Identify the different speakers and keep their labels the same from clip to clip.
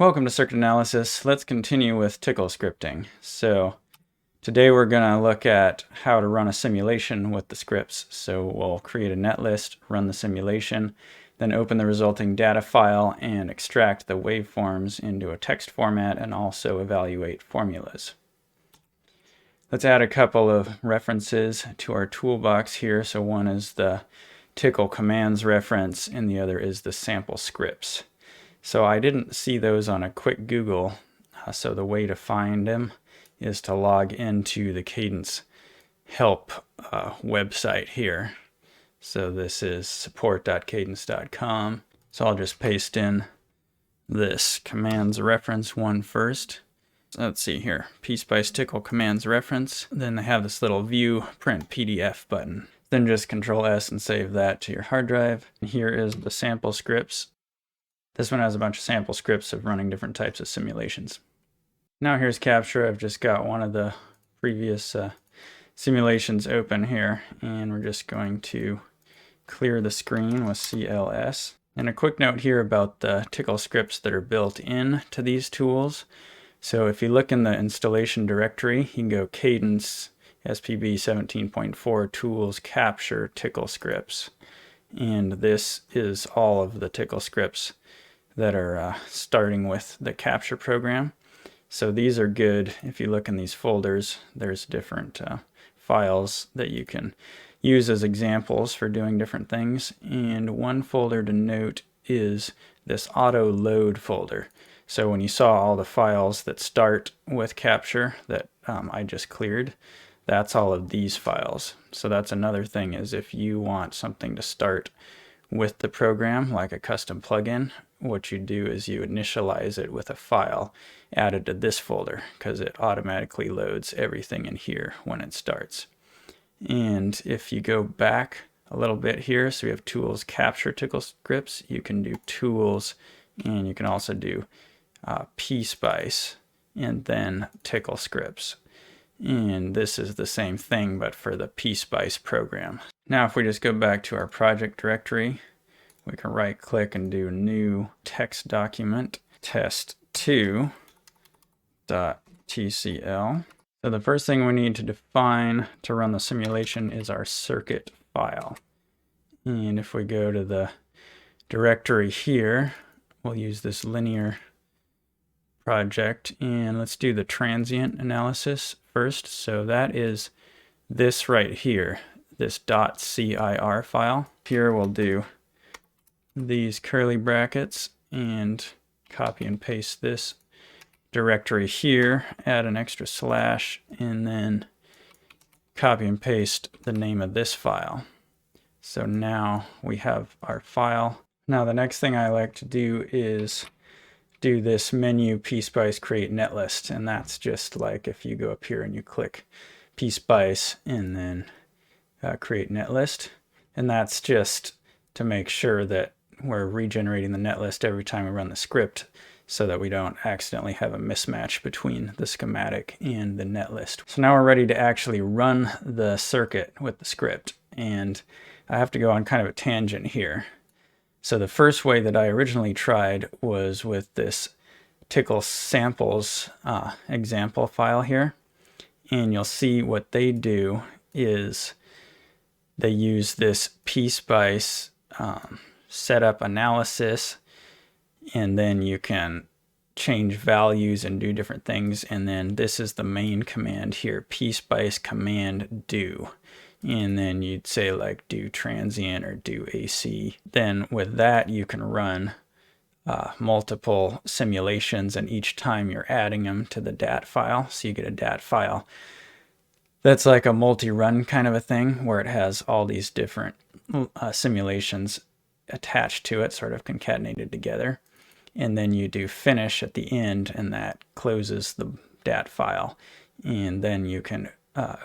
Speaker 1: Welcome to Circuit Analysis. Let's continue with TCL Scripting. So today we're going to look at how to run a simulation with the scripts. So we'll create a netlist, run the simulation, then open the resulting data file and extract the waveforms into a text format and also evaluate formulas. Let's add a couple of references to our toolbox here. So one is the TCL commands reference and the other is the sample scripts. So I didn't see those on a quick Google, so the way to find them is to log into the Cadence help website here. So this is support.cadence.com. So I'll just paste in this commands reference one first. So let's see here, PSPICE TCL commands reference. Then they have this little view print PDF button. Then just Control S and save that to your hard drive. And here is the sample scripts. This one has a bunch of sample scripts of running different types of simulations. Now here's Capture. I've just got one of the previous simulations open here, and we're just going to clear the screen with CLS. And a quick note here about the TCL scripts that are built in to these tools. So if you look in the installation directory, you can go Cadence SPB 17.4 Tools Capture TCL scripts. And this is all of the TCL scripts that are starting with the capture program. So these are good. If you look in these folders, there's different files that you can use as examples for doing different things. And one folder to note is this auto load folder. So when you saw all the files that start with capture that I just cleared, that's all of these files. So that's another thing, is if you want something to start with the program, like a custom plugin, what you do is you initialize it with a file added to this folder, because it automatically loads everything in here when it starts. And if you go back a little bit here, so we have tools, capture TCL scripts, you can do tools, and you can also do PSPICE and then TCL scripts. And this is the same thing, but for the PSPICE program. Now if we just go back to our project directory, we can right click and do new text document, test2.tcl. So the first thing we need to define to run the simulation is our circuit file. And if we go to the directory here, we'll use this linear project, and let's do the transient analysis first. So that is this right here, this .cir file. Here we'll do these curly brackets and copy and paste this directory here, add an extra slash, and then copy and paste the name of this file. So now we have our file. Now the next thing I like to do is do this menu PSPICE create netlist, and that's just like if you go up here and you click PSPICE and then create netlist, and that's just to make sure that we're regenerating the netlist every time we run the script, so that we don't accidentally have a mismatch between the schematic and the netlist. So now we're ready to actually run the circuit with the script, and I have to go on kind of a tangent here. So the first way that I originally tried was with this TCL samples example file here, and you'll see what they do is they use this PSPICE setup analysis, and then you can change values and do different things. And then this is the main command here, PSPICE command do. And then you'd say like do transient or do AC. Then with that you can run multiple simulations, and each time you're adding them to the DAT file. So you get a DAT file that's like a multi-run kind of a thing, where it has all these different simulations attached to it, sort of concatenated together. And then you do finish at the end, and that closes the DAT file. And then you can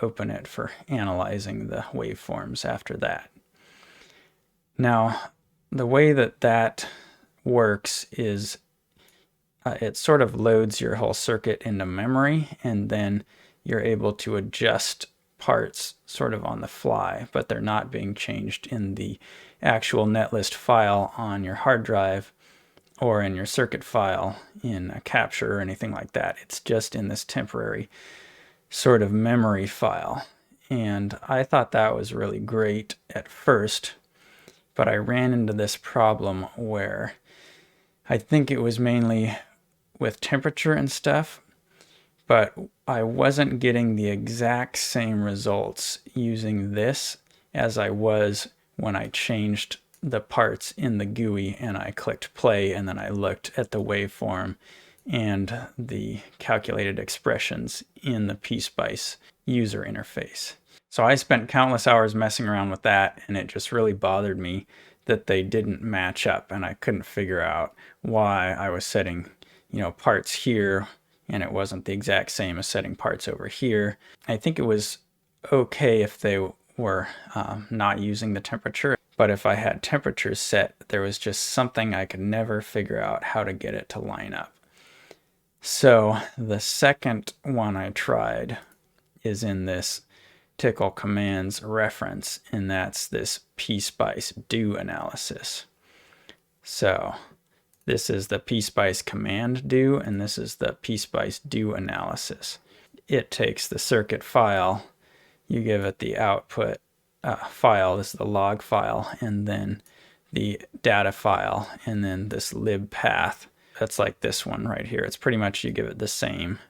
Speaker 1: open it for analyzing the waveforms after that. Now, the way that that works is it sort of loads your whole circuit into memory, and then you're able to adjust parts sort of on the fly, but they're not being changed in the actual netlist file on your hard drive or in your circuit file in a capture or anything like that. It's just in this temporary sort of memory file. And I thought that was really great at first, but I ran into this problem where I think it was mainly with temperature and stuff, but I wasn't getting the exact same results using this as I was when I changed the parts in the GUI and I clicked play and then I looked at the waveform and the calculated expressions in the PSPICE user interface. So I spent countless hours messing around with that, and it just really bothered me that they didn't match up, and I couldn't figure out why I was setting, parts here and it wasn't the exact same as setting parts over here. I think it was okay if they were not using the temperature, but if I had temperatures set, there was just something I could never figure out how to get it to line up. So the second one I tried is in this TCL commands reference, and that's this PSPICE do analysis. So this is the PSPICE command do, and this is the PSPICE do analysis. It takes the circuit file, you give it the output file, this is the log file, and then the data file, and then this lib path. That's like this one right here. It's pretty much you give it the same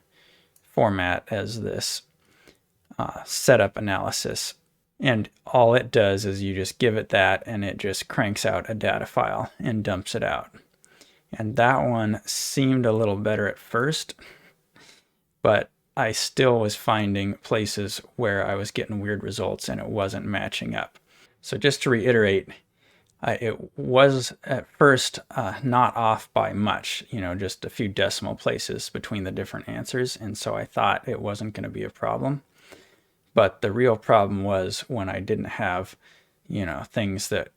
Speaker 1: format as this setup analysis. And all it does is you just give it that and it just cranks out a data file and dumps it out. And that one seemed a little better at first, but I still was finding places where I was getting weird results and it wasn't matching up. So just to reiterate, it was at first not off by much, just a few decimal places between the different answers. And so I thought it wasn't going to be a problem. But the real problem was when I didn't have, things that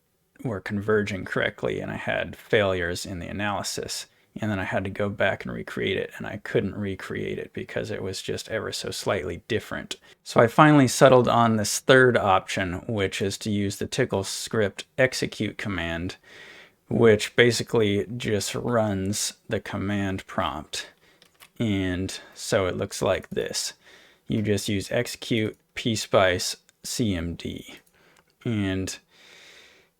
Speaker 1: were converging correctly and I had failures in the analysis. And then I had to go back and recreate it, and I couldn't recreate it because it was just ever so slightly different. So I finally settled on this third option, which is to use the TCL script execute command, which basically just runs the command prompt. And so it looks like this. You just use execute PSPICE CMD. And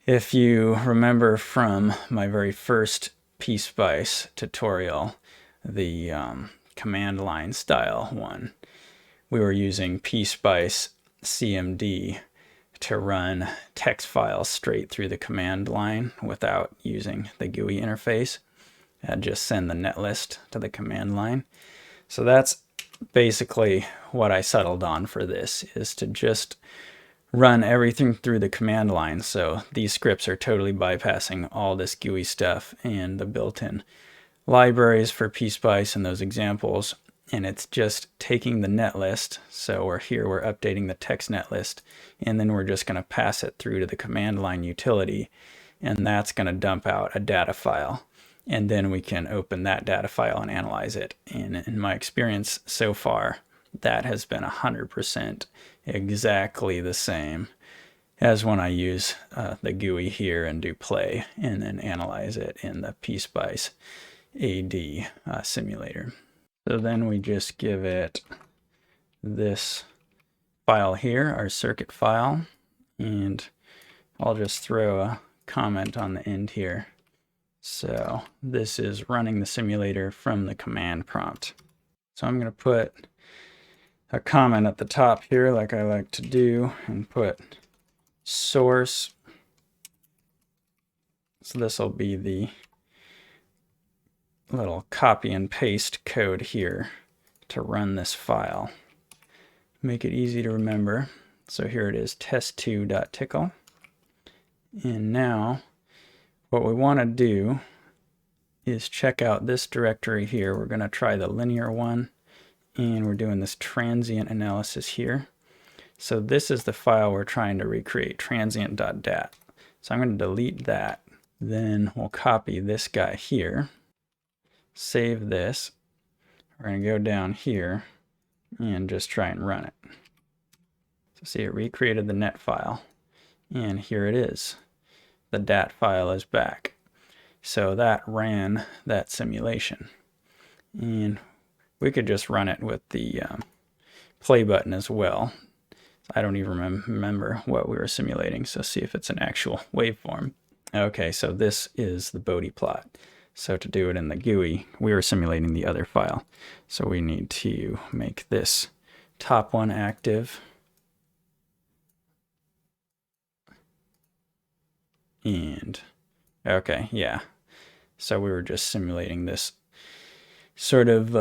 Speaker 1: if you remember from my very first PSPICE tutorial, the command line style one, we were using PSPICE CMD to run text files straight through the command line without using the GUI interface and just send the netlist to the command line. So that's basically what I settled on for this, is to just run everything through the command line. So these scripts are totally bypassing all this GUI stuff and the built-in libraries for PSPICE and those examples. And it's just taking the netlist. So we're updating the text netlist, and then we're just going to pass it through to the command line utility. And that's going to dump out a data file. And then we can open that data file and analyze it. And in my experience so far, that has been 100% exactly the same as when I use the GUI here and do play and then analyze it in the PSPICE AD simulator. So then we just give it this file here, our circuit file, and I'll just throw a comment on the end here. So this is running the simulator from the command prompt. So I'm going to put a comment at the top here like I like to do and put source. So this will be the little copy and paste code here to run this file. Make it easy to remember. So here it is, test2.tcl. And now what we want to do is check out this directory here. We're going to try the linear one, and we're doing this transient analysis here. So this is the file we're trying to recreate, transient.dat. So I'm going to delete that. Then we'll copy this guy here, save this. We're going to go down here and just try and run it. So see, it recreated the net file, and here it is. The dat file is back. So that ran that simulation. And we could just run it with the play button as well. I don't even remember what we were simulating, so see if it's an actual waveform. Okay, so this is the Bodhi plot. So to do it in the GUI, we were simulating the other file. So we need to make this top one active. And, okay, yeah. So we were just simulating this sort of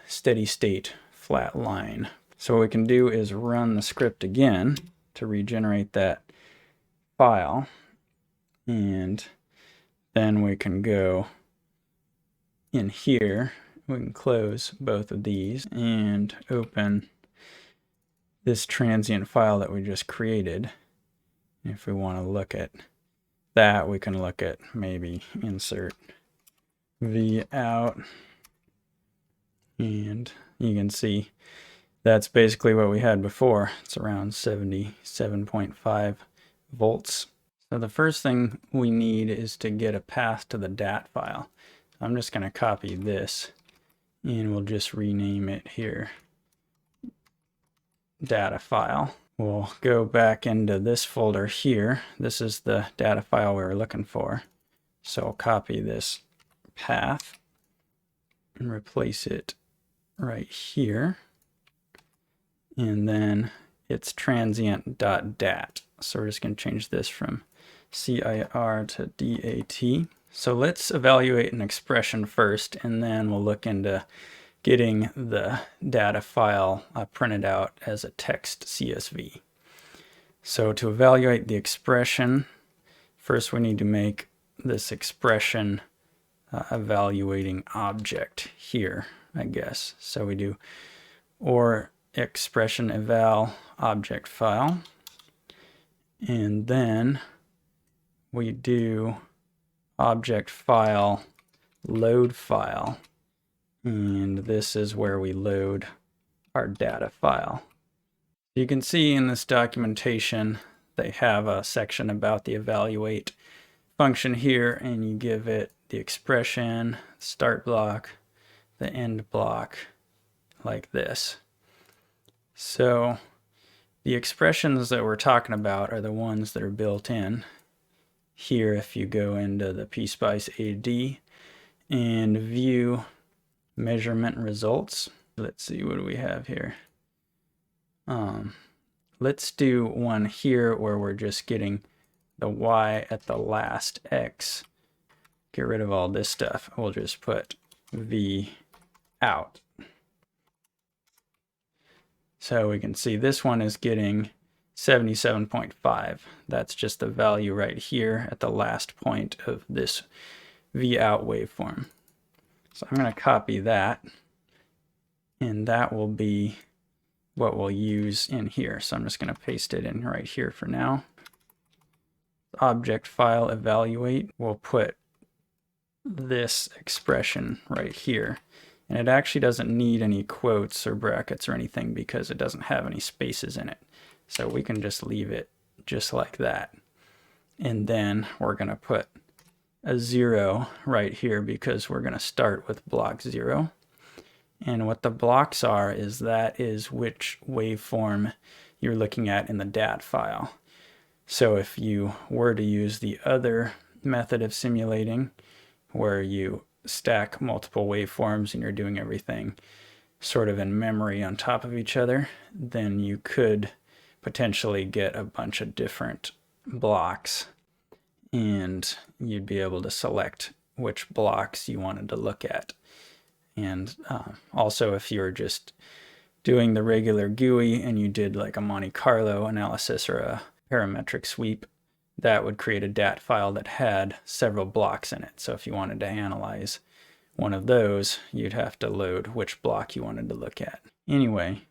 Speaker 1: steady state flat line. So what we can do is run the script again to regenerate that file. And then we can go in here, we can close both of these and open this transient file that we just created. If we want to look at that, we can look at maybe insert V out, and you can see that's basically what we had before. It's around 77.5 volts. So the first thing we need is to get a path to the DAT file. I'm just going to copy this and we'll just rename it here data file. We'll go back into this folder here. This is the data file we were looking for. So I'll copy this path and replace it right here. And then it's transient.dat. So we're just going to change this from CIR to DAT. So let's evaluate an expression first, and then we'll look into getting the data file printed out as a text CSV. So to evaluate the expression, first we need to make this expression evaluating object here, I guess. So we do or expression eval object file, and then we do object file load file, and this is where we load our data file. You can see in this documentation they have a section about the evaluate function here, and you give it the expression, start block, the end block, like this. So the expressions that we're talking about are the ones that are built in here. If you go into the PSPICE AD and view measurement results, let's see, what do we have here? Let's do one here where we're just getting the Y at the last X. Get rid of all this stuff. We'll just put V out. So we can see this one is getting 77.5. That's just the value right here at the last point of this V out waveform. So I'm going to copy that, and that will be what we'll use in here. So I'm just going to paste it in right here for now. Object file evaluate, we'll put this expression right here. And it actually doesn't need any quotes or brackets or anything because it doesn't have any spaces in it. So we can just leave it just like that. And then we're going to put a 0 right here because we're going to start with block 0. And what the blocks are is that is which waveform you're looking at in the DAT file. So if you were to use the other method of simulating where you stack multiple waveforms and you're doing everything sort of in memory on top of each other, then you could potentially get a bunch of different blocks, and you'd be able to select which blocks you wanted to look at. And also, if you're just doing the regular GUI and you did like a Monte Carlo analysis or a parametric sweep, that would create a DAT file that had several blocks in it. So if you wanted to analyze one of those, you'd have to load which block you wanted to look at. Anyway,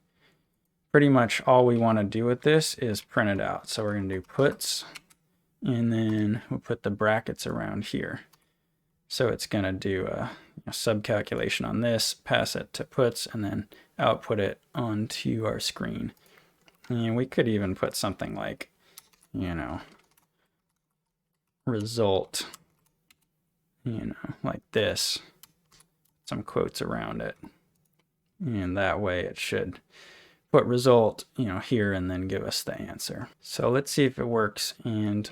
Speaker 1: pretty much all we want to do with this is print it out. So we're going to do puts, and then we'll put the brackets around here. So it's going to do a subcalculation on this, pass it to puts, and then output it onto our screen. And we could even put something like, result, like this, some quotes around it. And that way it should put result, here and then give us the answer. So let's see if it works. And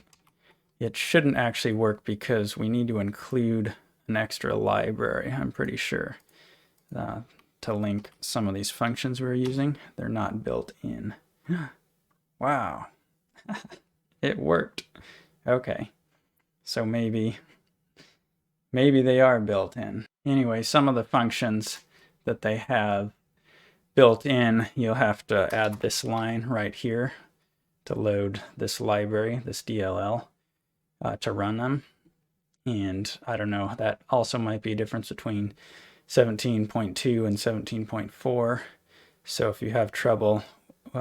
Speaker 1: it shouldn't actually work because we need to include an extra library, I'm pretty sure, to link some of these functions we're using. They're not built in. Wow. It worked. Okay. So maybe they are built in. Anyway, some of the functions that they have built in, you'll have to add this line right here to load this library, this DLL, to run them. And I don't know, that also might be a difference between 17.2 and 17.4. So if you have trouble,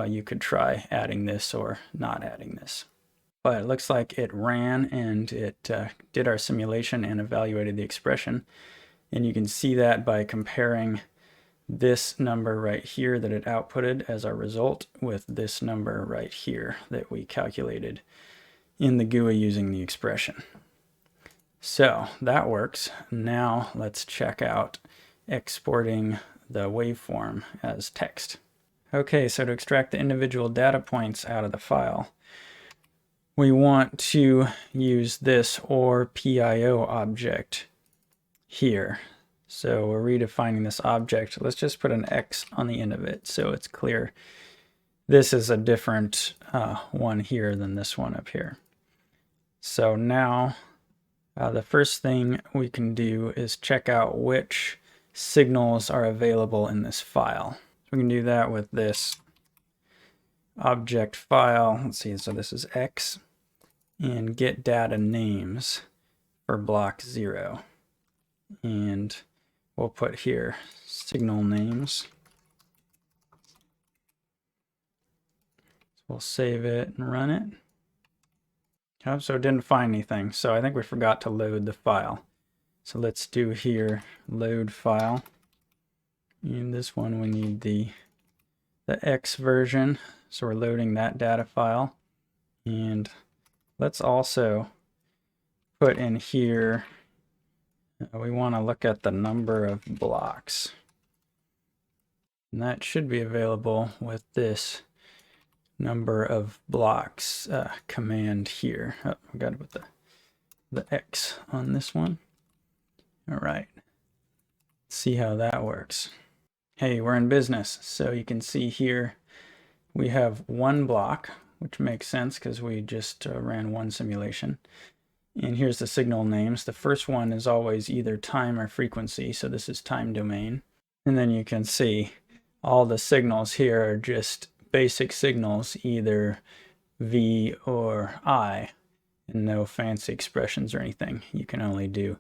Speaker 1: you could try adding this or not adding this. But it looks like it ran and it did our simulation and evaluated the expression. And you can see that by comparing this number right here that it outputted as our result with this number right here that we calculated in the GUI using the expression. So that works. Now let's check out exporting the waveform as text. Okay, so to extract the individual data points out of the file, we want to use this OrPIO object here. So we're redefining this object. Let's just put an X on the end of it so it's clear. This is a different one here than this one up here. So now the first thing we can do is check out which signals are available in this file. We can do that with this object file. Let's see, so this is X, and get data names for block 0. And we'll put here signal names. So we'll save it and run it. Oh, so it didn't find anything. So I think we forgot to load the file. So let's do here load file. In this one we need the X version. So we're loading that data file. And let's also put in here, we want to look at the number of blocks. And that should be available with this number of blocks command here. Oh, I got to put the X on this one. All right. Let's see how that works. Hey, we're in business. So you can see here we have one block, which makes sense because we just ran one simulation. And here's the signal names. The first one is always either time or frequency. So this is time domain. And then you can see all the signals here are just basic signals, either V or I, and no fancy expressions or anything. You can only do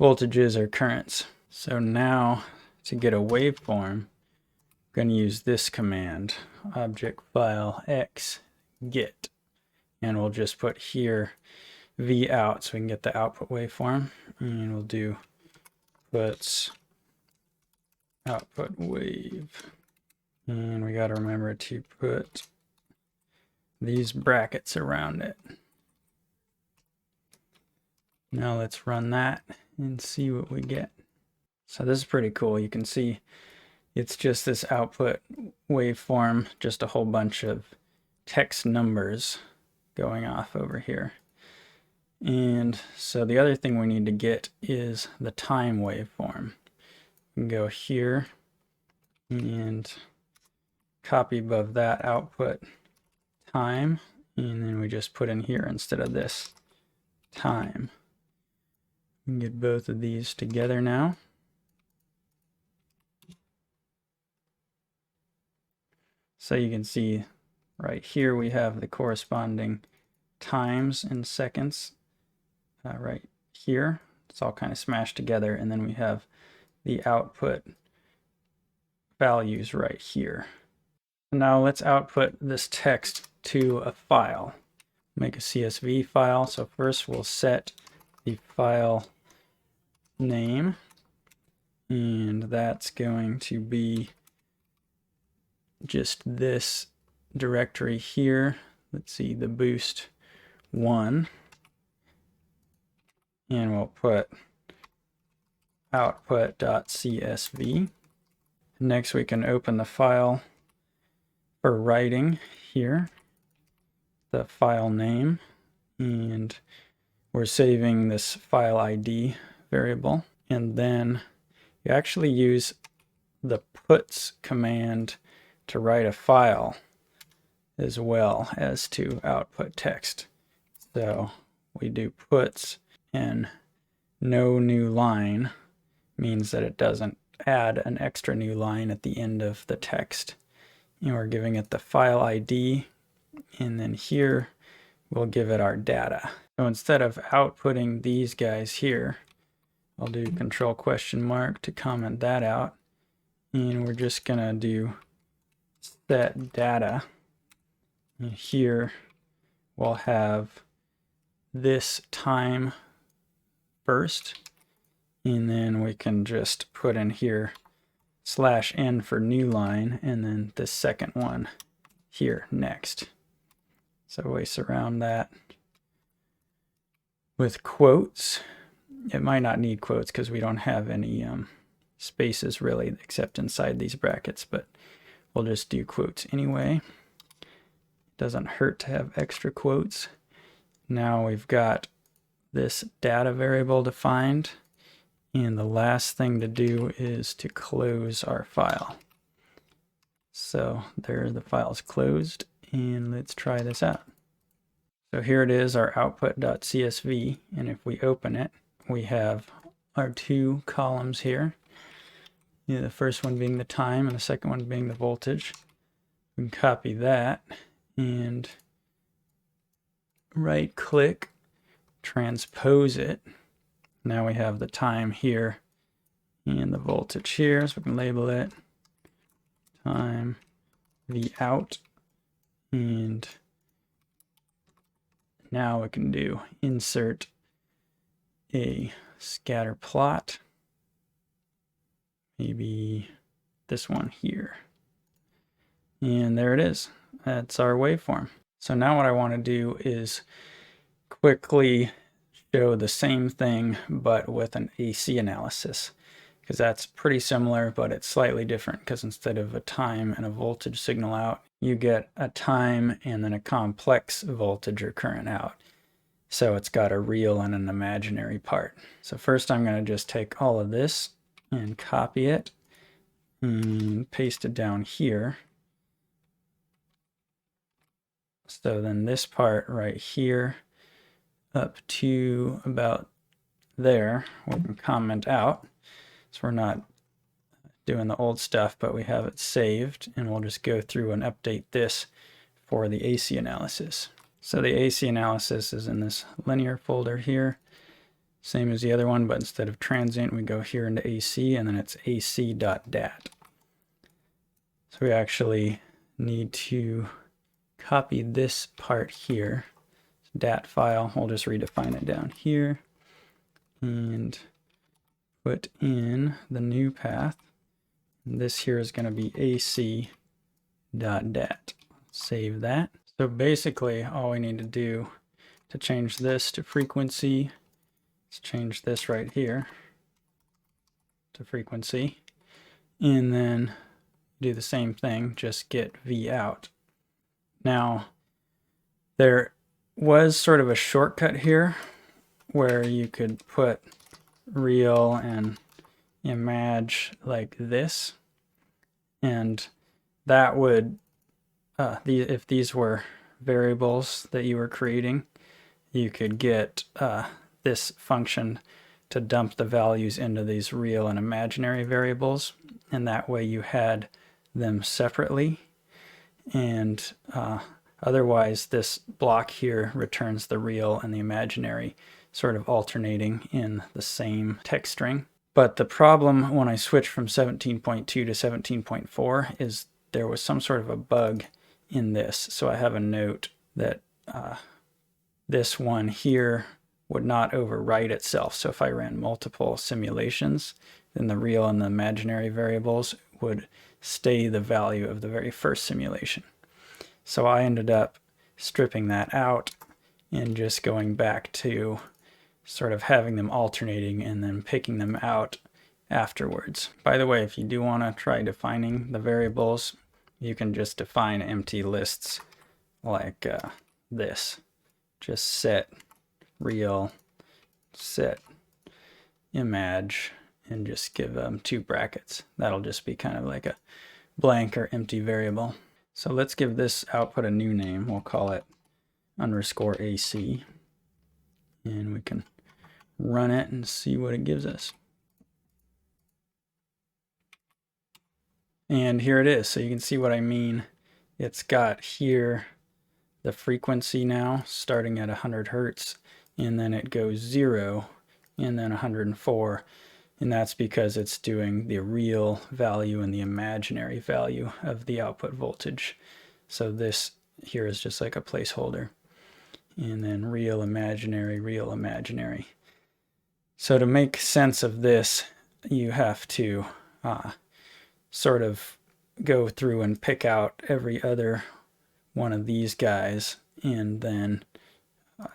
Speaker 1: voltages or currents. So now to get a waveform, I'm going to use this command, object file X get, and we'll just put here V out so we can get the output waveform, and we'll do puts output wave, and we got to remember to put these brackets around it. Now let's run that and see what we get. So this is pretty cool. You can see it's just this output waveform, just a whole bunch of text numbers going off over here. And so the other thing we need to get is the time waveform. We can go here and copy above that output time, and then we just put in here instead of this time. We can get both of these together now. So you can see right here we have the corresponding times in seconds right here. It's all kind of smashed together, and then we have the output values right here. Now let's output this text to a file. Make a CSV file. So first we'll set the file name, and that's going to be just this directory here. Let's see, the boost 1, and we'll put output.csv. Next, we can open the file for writing here, the file name, and we're saving this file ID variable. And then you actually use the puts command to write a file as well as to output text. So we do puts, and no new line means that it doesn't add an extra new line at the end of the text. And we're giving it the file ID, and then here we'll give it our data. So instead of outputting these guys here, I'll do control question mark to comment that out, and we're just gonna do set data, and here we'll have this time first, and then we can just put in here /n for new line, and then the second one here next. So we surround that with quotes. It might not need quotes because we don't have any spaces really except inside these brackets, but we'll just do quotes anyway. It doesn't hurt to have extra quotes. Now we've got this data variable defined, and the last thing to do is to close our file. So there, the file's closed, and let's try this out. So here it is, our output.csv, and if we open it, we have our two columns here. The first one being the time and the second one being the voltage. We can copy that and right click, transpose it. Now we have the time here and the voltage here, so we can label it time V out, and now we can do insert a scatter plot, maybe this one here, and there it is. That's our waveform. So now what I want to do is quickly show the same thing but with an AC analysis, because that's pretty similar, but it's slightly different, because instead of a time and a voltage signal out, you get a time and then a complex voltage or current out. So it's got a real and an imaginary part. So first I'm going to just take all of this and copy it and paste it down here. So then this part right here up to about there, we can comment out. So we're not doing the old stuff, but we have it saved, and we'll just go through and update this for the AC analysis. So the AC analysis is in this linear folder here, same as the other one, but instead of transient, we go here into AC, and then it's ac.dat. So we actually need to copy this part here, dat file. We'll just redefine it down here and put in the new path. And this here is going to be ac.dat. Save that. So basically all we need to do to change this to frequency is change this right here to frequency, and then do the same thing, just get V out. Now there was sort of a shortcut here where you could put real and image like this, and that would if these were variables that you were creating, you could get this function to dump the values into these real and imaginary variables, and that way you had them separately. And otherwise this block here returns the real and the imaginary sort of alternating in the same text string. But the problem when I switched from 17.2 to 17.4 is there was some sort of a bug in this. So I have a note that this one here would not overwrite itself. So if I ran multiple simulations, then the real and the imaginary variables would stay the value of the very first simulation. So I ended up stripping that out and just going back to sort of having them alternating and then picking them out afterwards. By the way, if you do want to try defining the variables, you can just define empty lists like this. Just set real, set image, and just give them 2 brackets. That'll just be kind of like a blank or empty variable. So let's give this output a new name. We'll call it _AC. And we can run it and see what it gives us. And here it is. So you can see what I mean. It's got here the frequency now starting at 100 Hertz, and then it goes 0 and then 104. And that's because it's doing the real value and the imaginary value of the output voltage. So this here is just like a placeholder. And then real, imaginary, real, imaginary. So to make sense of this, you have to sort of go through and pick out every other one of these guys, and then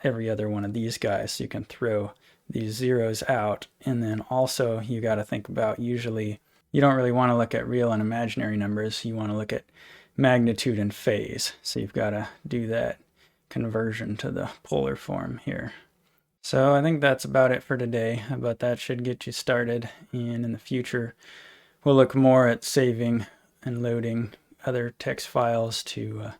Speaker 1: every other one of these guys. So you can throw these zeros out. And then also you got to think about, usually you don't really want to look at real and imaginary numbers. You want to look at magnitude and phase. So you've got to do that conversion to the polar form here. So I think that's about it for today, but that should get you started. And in the future, we'll look more at saving and loading other text files to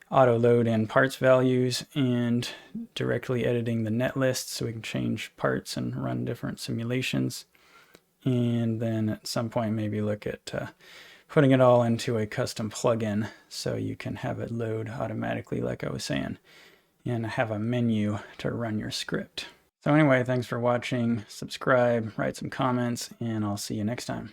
Speaker 1: auto load in parts values, and directly editing the net list so we can change parts and run different simulations. And then at some point maybe look at putting it all into a custom plugin so you can have it load automatically like I was saying, and have a menu to run your script. So anyway, thanks for watching. Subscribe, write some comments, and I'll see you next time.